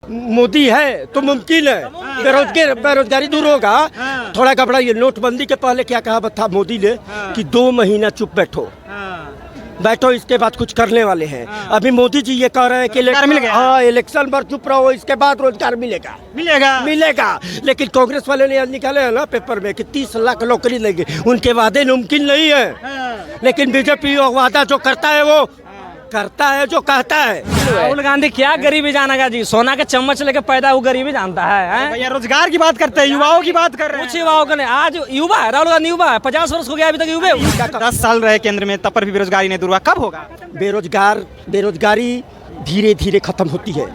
मोदी है तो मुमकिन है बेरोजगारी दूर होगा। थोड़ा घबरा, ये नोटबंदी के पहले क्या कहा था मोदी ने कि 2 महीना चुप बैठो, इसके बाद कुछ करने वाले हैं। अभी मोदी जी ये कह रहे हैं कि इलेक्शन पर चुप रहो, इसके बाद रोजगार मिलेगा। लेकिन कांग्रेस वाले ने निकाले है ना पेपर में कि 30 लाख नौकरी लेंगे, उनके वादे मुमकिन नहीं है। लेकिन बीजेपी वादा जो करता है वो करता है जो कहता है। राहुल गांधी क्या गरीबी जानेगा जी, सोना का चम्मच लेके पैदा वो गरीबी जानता है। भैया रोजगार की बात करते हैं, युवाओं की बात कर रहे हैं। कुछ युवाओं का नहीं, आज युवा है, राहुल गांधी युवा है, 50 वर्ष हो गया अभी तक युवा है। 10 साल रहे केंद्र में, तब पर भी बेरोजगारी नहीं दूर हुआ, कब होगा? बेरोजगारी धीरे धीरे खत्म होती है।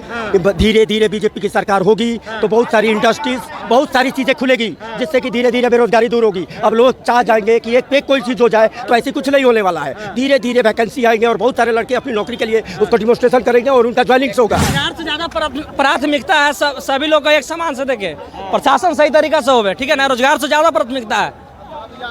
धीरे धीरे बीजेपी की सरकार होगी तो बहुत सारी इंडस्ट्रीज, बहुत सारी चीजें खुलेगी, जिससे कि धीरे धीरे बेरोजगारी दूर होगी। अब लोग चाह जाएंगे कि एक पे कोई चीज हो जाए, तो ऐसे कुछ नहीं होने वाला है। धीरे धीरे वैकेंसी आएंगे और बहुत सारे लड़के अपनी नौकरी के लिए उसको डिमोस्ट्रेशन करेंगे और उनका ज्वाइनिंग होगा। रोजगार से ज्यादा प्राथमिकता है सभी लोग को एक समान से देखे, प्रशासन सही तरीका से होवे, ठीक है ना। रोजगार से ज्यादा प्राथमिकता है,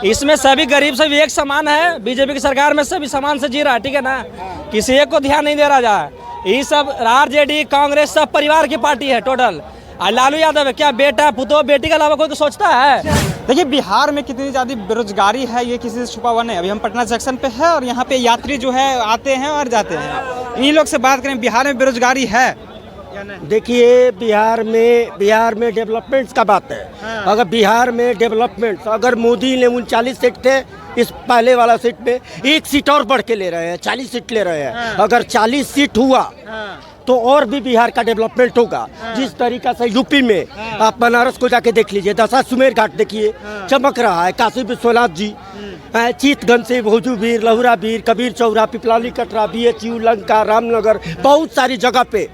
इसमें सभी गरीब सभी एक समान है। बीजेपी की सरकार में सभी समान से जी रहा है, ठीक है ना, किसी एक को ध्यान नहीं दे रहा जाए। ये सब आरजेडी कांग्रेस सब परिवार की पार्टी है टोटल। लालू यादव है क्या बेटा पुतो बेटी के अलावा कोई तो सोचता है? देखिए बिहार में कितनी ज़्यादा बेरोजगारी है, ये किसी से छुपा हुआ नहीं। अभी हम पटना जंक्शन पे है और यहाँ पे यात्री जो है आते हैं और जाते हैं। इन्हीं लोग से बात करें, बिहार में बेरोजगारी है या नहीं? देखिए बिहार में डेवलपमेंट्स का बात है। अगर बिहार में डेवलपमेंट्स, अगर मोदी ने 39 सीट थे, इस पहले वाला सीट में 1 सीट और बढ़ के ले रहे हैं, 40 सीट ले रहे हैं। अगर 40 सीट हुआ तो और भी बिहार का डेवलपमेंट होगा। जिस तरीका से यूपी में आप बनारस को जाके देख लीजिए, दशाश्वमेध घाट देखिए, चमक रहा है। काशी विश्वनाथ जी, चितगंज से भोजूवीर, लहुरावीर, कबीर चौरा, पिपलानी कटरा, BHU, लंका, रामनगर, बहुत सारी जगह पे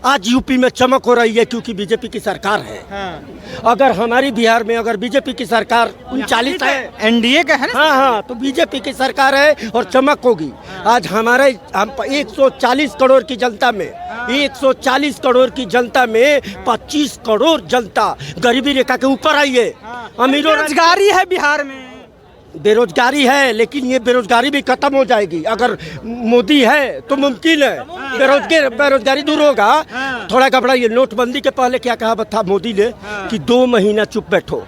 आज यूपी में चमक हो रही है, क्योंकि बीजेपी की सरकार है। अगर हमारी बिहार में अगर बीजेपी की सरकार 39 है, एनडीए का है ना? हाँ, तो बीजेपी की सरकार है और चमक होगी। आज हमारे 140 करोड़ की जनता में 140 करोड़ की जनता में 25 करोड़ जनता गरीबी रेखा के ऊपर आई है। अमीरों बेरोजगारी है बिहार में, बेरोजगारी है, लेकिन ये बेरोजगारी भी खत्म हो जाएगी। अगर मोदी है तो मुमकिन है बेरोजगारी दूर होगा। थोड़ा घबरा, ये नोटबंदी के पहले क्या कहा था मोदी ने कि 2 महीना चुप बैठो,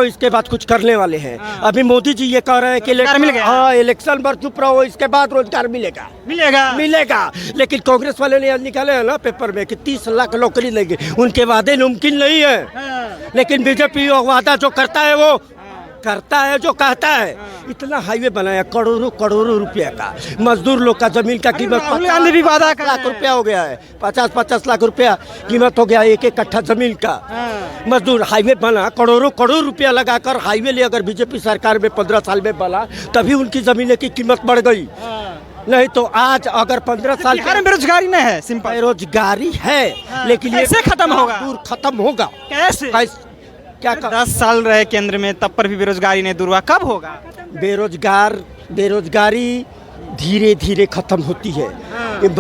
इसके बाद कुछ करने वाले हैं। अभी मोदी जी ये कह रहे हैं कि इलेक्शन पर चुप रहो, इसके बाद रोजगार मिलेगा। लेकिन कांग्रेस वाले ने निकाले है ना पेपर में कि 30 लाख नौकरी लेंगे, उनके वादे मुमकिन नहीं है। लेकिन बीजेपी वादा जो करता है वो करता है जो कहता है। इतना हाईवे बनाया करोड़ों रुपया का, मजदूर लोग का जमीन का कीमत 50 लाख रुपया हो गया है। 50 लाख रुपया कीमत हो गया एक कट्ठा जमीन का। मजदूर हाईवे बना, करोड़ों रुपया लगाकर हाईवे ले, अगर बीजेपी सरकार में 15 साल में बना, तभी उनकी जमीन की कीमत बढ़ गई। नहीं तो आज अगर 15 साल में बेरोजगारी नहीं है, सिंपल बेरोजगारी है, लेकिन ये कैसे खत्म होगा? कैसे? क्या 10 साल रहे केंद्र में, तब पर भी बेरोजगारी नहीं दूर हुआ, कब होगा? बेरोजगारी धीरे धीरे खत्म होती है।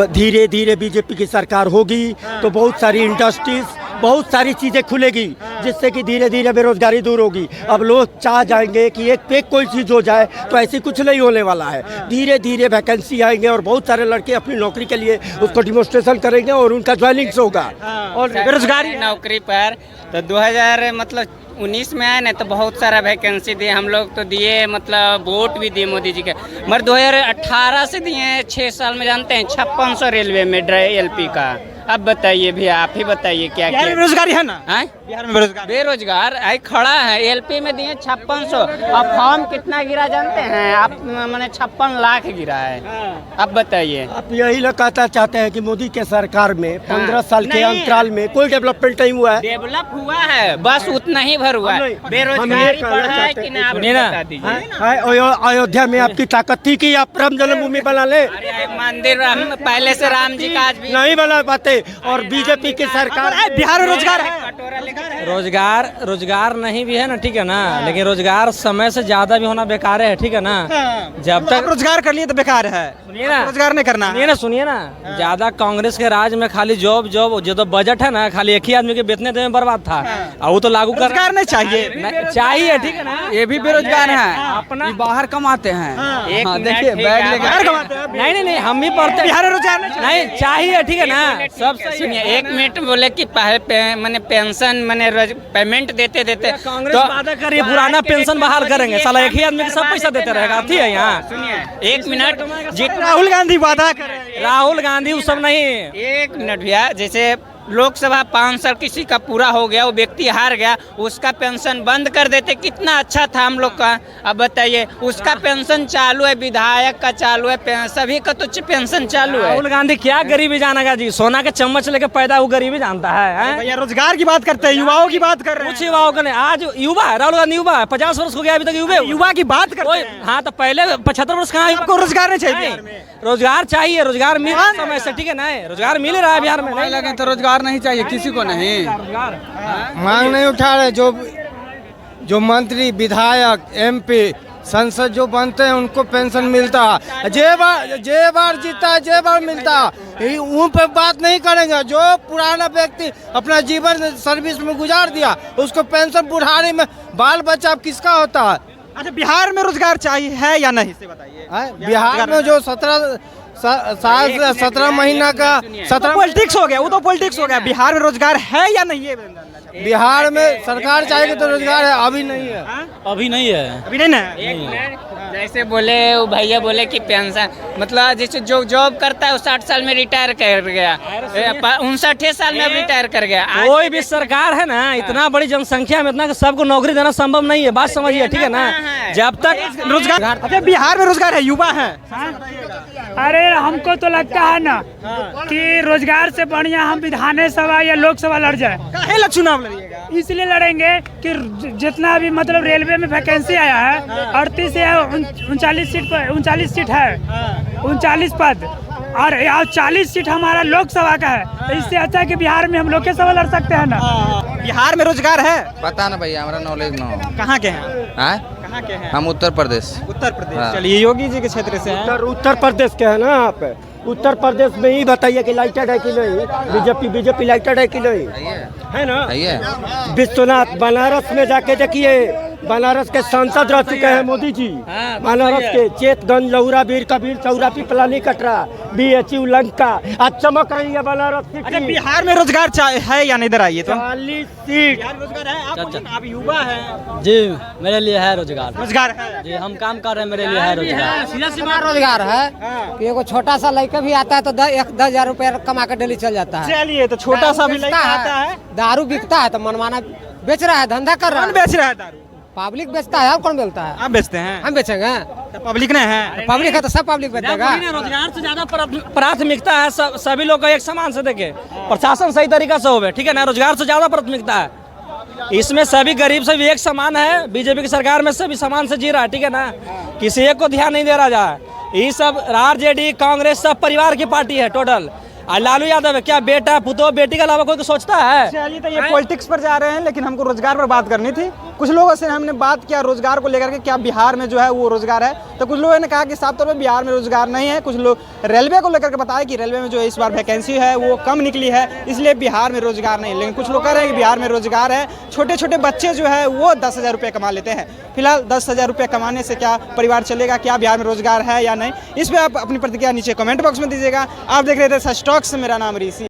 धीरे धीरे बीजेपी की सरकार होगी तो बहुत सारी इंडस्ट्रीज, बहुत सारी चीजें खुलेगी, जिससे कि धीरे धीरे बेरोजगारी दूर होगी। अब लोग चाह जाएंगे कि एक पे कोई चीज हो जाए, तो ऐसी कुछ नहीं होने वाला है। धीरे धीरे वैकेंसी आएंगे और बहुत सारे लड़के अपनी नौकरी के लिए उसको डिमोस्ट्रेशन करेंगे और उनका ज्वाइनिंग होगा। और बेरोजगारी नौकरी पर तो 2019 में आए ना, तो बहुत सारा वैकेंसी दिए, हम लोग तो दिए, मतलब वोट भी दिए मोदी जी के। मगर 2018 से दिए, 6 साल में जानते हैं 5600 रेलवे में LP का। अब बताइए भैया, आप ही बताइए क्या क्या बेरोजगारी है ना? बिहार में बेरोजगार खड़ा है। LP में दिए 5600, अब फॉर्म कितना गिरा जानते हैं आप? मैंने 56 लाख गिरा है। अब बताइए, आप यही लोग कहना चाहते हैं कि मोदी के सरकार में 15 साल के अंतराल में कोई डेवलपमेंट नहीं हुआ है? डेवलप हुआ है, बस उतना ही भर हुआ है। बेरोजगारी बढ़ा है कि ना, आप बता दीजिए। अयोध्या में आपकी ताकत थी कि आप राम जन्मभूमि बना ले? मंदिर पहले से राम जी का आज भी नहीं बना पाते। और बीजेपी की सरकार बिहार में रोजगार है, रोजगार नहीं भी है ना, ठीक है ना, लेकिन रोजगार समय से ज्यादा भी होना बेकार है, ठीक है ना। जब तक रोजगार कर लिए तो बेकार है, सुनिए ना, रोजगार नहीं करना। सुनिए ना, ज्यादा कांग्रेस के राज में खाली जॉब जो तो बजट है ना, खाली एक ही आदमी के बेचने में बर्बाद था, और वो तो लागू कर रोजगार नहीं चाहिए, ठीक है ना। ये भी बेरोजगार है, अपना बाहर कमाते हैं। देखिए बैग लेकर नहीं हम भी पढ़ते, बिहार में रोजगार नहीं चाहिए, ठीक है ना। सब सही सुनिए है। 1 मिनट बोले कि मैंने पेंशन मैंने पेमेंट देते देते कांग्रेस वादा कर रही है पुराना पेंशन बहाल करेंगे, साला एक ही आदमी के सब पैसा देते रहेगा, अथी है यहाँ। सुनिए 1 मिनट राहुल गांधी वादा कर रहे हैं। राहुल गांधी वो सब नहीं। 1 मिनट भैया, जैसे लोकसभा 5 साल किसी का पूरा हो गया, वो व्यक्ति हार गया, उसका पेंशन बंद कर देते, कितना अच्छा था हम लोग का। अब बताइए, उसका पेंशन चालू है, विधायक का चालू है, सभी का तो पेंशन चालू है। राहुल गांधी क्या गरीबी जानेगा जी, सोना के चम्मच लेके पैदा वो गरीबी जानता है। भैया रोजगार की बात करते हैं, युवाओं की बात कर रहे कुछ हैं। युवाओं का नहीं, आज युवा है राहुल गांधी, युवा है, 50 वर्ष हो गया अभी तक युवा युवा की बात करते हैं। हाँ तो पहले 75 वर्ष कहाँ आपको रोजगार नहीं चाहिए बिहार में? रोजगार चाहिए, रोजगार मिल रहा है समय से, ठीक है ना, रोजगार मिल रहा है बिहार में। नहीं लगे तो रोजगार नहीं चाहिए किसी को नहीं। मांग नहीं उठा रहे। जो मंत्री विधायक MP संसद जो बनते हैं उनको पेंशन मिलता है, जे बार जीता है जे बार मिलता है, उन पे बात नहीं करेंगे। जो पुराना व्यक्ति अपना जीवन सर्विस में गुजार दिया उसको पेंशन बुढ़ाने में बाल बच्चा किसका होता है? अच्छा, बिहार में रोजगार चाहिए है या नहीं, से बताइए। बिहार में जो 17 महीना का 17 पॉलिटिक्स हो गया, वो तो पॉलिटिक्स हो गया। बिहार में रोजगार है या नहीं है? बिहार में सरकार चाहेगी तो रोजगार है, अभी नहीं है। अभी नहीं है। अभी नहीं ना। जैसे बोले वो भैया बोले कि पेंशन मतलब जैसे जो जॉब करता है वो 60 साल में रिटायर कर गया, 59 साल में अब रिटायर कर गया। कोई भी सरकार है ना, इतना बड़ी जनसंख्या में इतना कि सबको नौकरी देना संभव नहीं है, बात समझिए, ठीक है ना। जब तक रोजगार, अच्छा बिहार में रोजगार है, युवा है। अरे हमको तो लगता है ना कि रोजगार से बढ़िया हम विधानसभा या लोकसभा लड़ जाए। काहे ला चुनाव लड़िएगा? इसलिए लड़ेंगे कि जितना भी मतलब रेलवे में वैकेंसी आया है 38 या 39 सीट पर 39 सीट है, 39 पद, और 40 सीट हमारा लोकसभा का है। तो इससे अच्छा है कि बिहार में हम लोकसभा लड़ सकते हैं ना। बिहार में रोजगार है? पता ना भैया, हमारा नॉलेज ना हो। कहाँ के हैं? कहाँ के हैं? हम उत्तर प्रदेश। उत्तर प्रदेश। हाँ। चलिए, योगी जी के क्षेत्र से हैं। उत्तर प्रदेश के है ना आप? उत्तर प्रदेश में ही बताइए कि लाइटेड है कि नहीं, बीजेपी लाइटेड है कि नहीं, है ना? विश्वनाथ बनारस में जाके देखिए, बनारस के सांसद रह चुके हैं मोदी जी। बनारस के चेतगंज, लौरा, बीर कबीर, चौरा, पिपलानी, कटरा, BHU, लंका, आज चमक रही है बनारस की। अच्छा, बिहार में रोजगार है या नहीं? इधर आइए तो। 40 सीट बिहार में रोजगार है? आप युवा हैं। जी मेरे लिए है रोजगार, रोजगार है जी हम काम कर रहे हैं, मेरे लिए है रोजगार। सीधा सीधा रोजगार है कि एगो छोटा सा लड़का भी आता है तो 10,000 रुपया कमा कर डेली चल जाता है। चलिए, तो छोटा सा भी लड़का आता है, दारू बिकता है तो मनमाना बेच रहा है, धंधा कर रहा कौन है। बेच रहा है दारू? पब्लिक बेचता है, और कौन बेचता है? आप बेचते हैं? हम बेचेंगे। तो पब्लिक ने है। पब्लिक है तो सब पब्लिक बेचेगा। रोजगार से ज्यादा प्राथमिकता है सभी लोग का एक समान से देखे, प्रशासन सही तरीका से होवे, ठीक है ना, रोजगार से ज्यादा प्राथमिकता है। इसमें सभी गरीब सभी एक समान है, बीजेपी की सरकार में सभी समान से जी रहा है, ठीक है ना, किसी एक को ध्यान नहीं दे रहा जाए। ये सब RJD कांग्रेस सब परिवार की पार्टी है टोटल। और लालू यादव है क्या बेटा पुतो बेटी के अलावा कोई को सोचता है? चलिए, तो ये पॉलिटिक्स पर जा रहे हैं, लेकिन हमको रोजगार पर बात करनी थी। कुछ लोगों से हमने बात किया रोजगार को लेकर के, क्या बिहार में जो है वो रोजगार है? तो कुछ लोगों ने कहा कि साफ तौर पे बिहार में रोजगार नहीं है। कुछ लोग रेलवे को लेकर के बताया कि रेलवे में जो इस बार वैकेंसी है वो कम निकली है, इसलिए बिहार में रोजगार नहीं। लेकिन कुछ लोग कह रहे हैं कि बिहार में रोजगार है। छोटे छोटे बच्चे जो है वो 10,000 रुपये कमा लेते हैं। फिलहाल 10,000 रुपये कमाने से क्या परिवार चलेगा? क्या बिहार में रोजगार है या नहीं? इस पर आप अपनी प्रतिक्रिया नीचे कमेंट बॉक्स में दीजिएगा। आप देख रहे थे सच टॉक्स, मेरा नाम ऋषि।